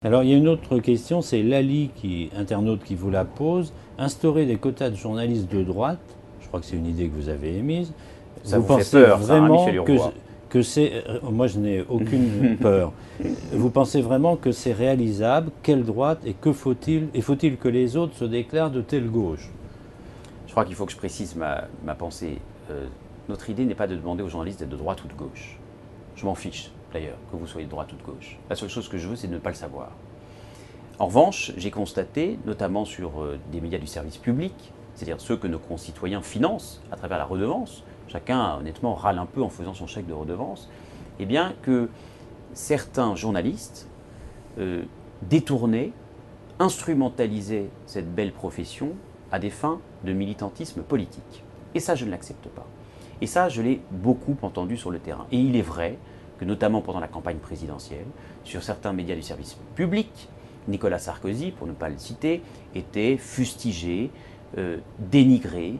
Alors il y a une autre question, c'est Lali, internaute, qui vous la pose. Instaurer des quotas de journalistes de droite, je crois que c'est une idée que vous avez émise. Ça Vous vous fait pensez peur, ça, hein, vraiment Michel Urvois? que c'est... Moi je n'ai aucune peur. Vous pensez vraiment que c'est réalisable? Quelle droite? Et que faut-il? Et faut-il que les autres se déclarent de telle gauche? Je crois qu'il faut que je précise ma pensée. Notre idée n'est pas de demander aux journalistes d'être de droite ou de gauche. Je m'en fiche, d'ailleurs, que vous soyez de droite ou de gauche. La seule chose que je veux, c'est de ne pas le savoir. En revanche, j'ai constaté, notamment sur des médias du service public, c'est-à-dire ceux que nos concitoyens financent à travers la redevance, chacun, honnêtement, râle un peu en faisant son chèque de redevance, eh bien que certains journalistes détournaient, instrumentalisaient cette belle profession à des fins de militantisme politique. Et ça, je ne l'accepte pas. Et ça, je l'ai beaucoup entendu sur le terrain. Et il est vrai que, notamment pendant la campagne présidentielle, sur certains médias du service public, Nicolas Sarkozy, pour ne pas le citer, était fustigé, dénigré,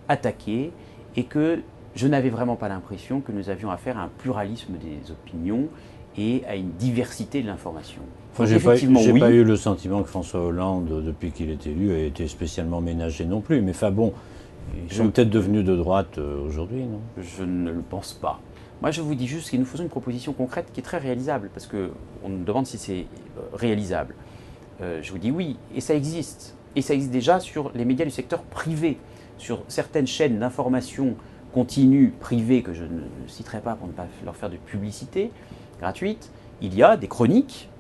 attaqué, et que je n'avais vraiment pas l'impression que nous avions affaire à un pluralisme des opinions et à une diversité de l'information. Enfin, j'ai pas eu le sentiment que François Hollande, depuis qu'il est élu, ait été spécialement ménagé non plus. Mais enfin bon, ils sont peut-être devenus de droite aujourd'hui, non? Je ne le pense pas. Moi, je vous dis juste que nous faisons une proposition concrète qui est très réalisable, parce qu'on nous demande si c'est réalisable. Je vous dis oui, et ça existe. Et ça existe déjà sur les médias du secteur privé, sur certaines chaînes d'information continue privées que je ne citerai pas pour ne pas leur faire de publicité gratuite. Il y a des chroniques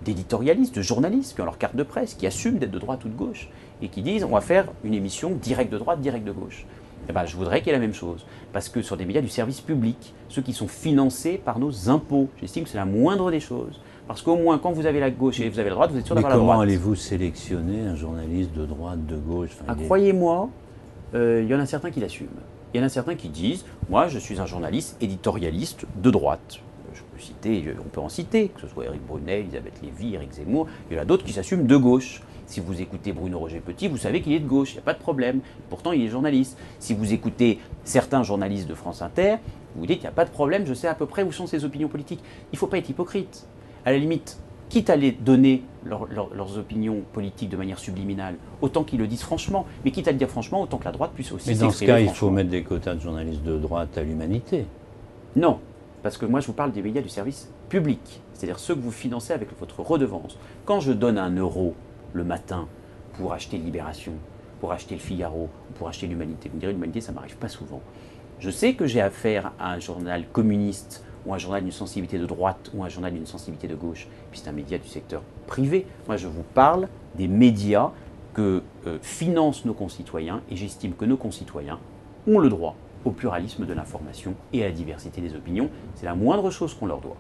d'éditorialistes, de journalistes qui ont leur carte de presse, qui assument d'être de droite ou de gauche, et qui disent on va faire une émission directe de droite, directe de gauche. Eh ben, je voudrais qu'il y ait la même chose. Parce que sur des médias du service public, ceux qui sont financés par nos impôts, j'estime que c'est la moindre des choses. Parce qu'au moins, quand vous avez la gauche et vous avez la droite, vous êtes sûr d'avoir la droite. Mais comment allez-vous sélectionner un journaliste de droite, de gauche? Croyez-moi, il y en a certains qui l'assument. Il y en a certains qui disent moi, je suis un journaliste éditorialiste de droite. On peut en citer, que ce soit Éric Brunet, Elisabeth Lévy, Éric Zemmour. Il y en a d'autres qui s'assument de gauche. Si vous écoutez Bruno Roger Petit, vous savez qu'il est de gauche, il n'y a pas de problème. Pourtant, il est journaliste. Si vous écoutez certains journalistes de France Inter, vous dites qu'il n'y a pas de problème, je sais à peu près où sont ses opinions politiques. Il ne faut pas être hypocrite. À la limite, quitte à les donner leurs opinions politiques de manière subliminale, autant qu'ils le disent franchement. Mais quitte à le dire franchement, autant que la droite puisse aussi s'exprimer franchement. Mais dans ce cas, il faut mettre des quotas de journalistes de droite à l'Humanité. Non, parce que moi je vous parle des médias du service public, c'est-à-dire ceux que vous financez avec votre redevance. Quand je donne 1 euro le matin pour acheter Libération, pour acheter Le Figaro, pour acheter l'Humanité, vous me direz l'Humanité ça ne m'arrive pas souvent. Je sais que j'ai affaire à un journal communiste ou un journal d'une sensibilité de droite ou un journal d'une sensibilité de gauche, puis c'est un média du secteur privé. Moi je vous parle des médias que financent nos concitoyens et j'estime que nos concitoyens ont le droit au pluralisme de l'information et à la diversité des opinions. C'est la moindre chose qu'on leur doit.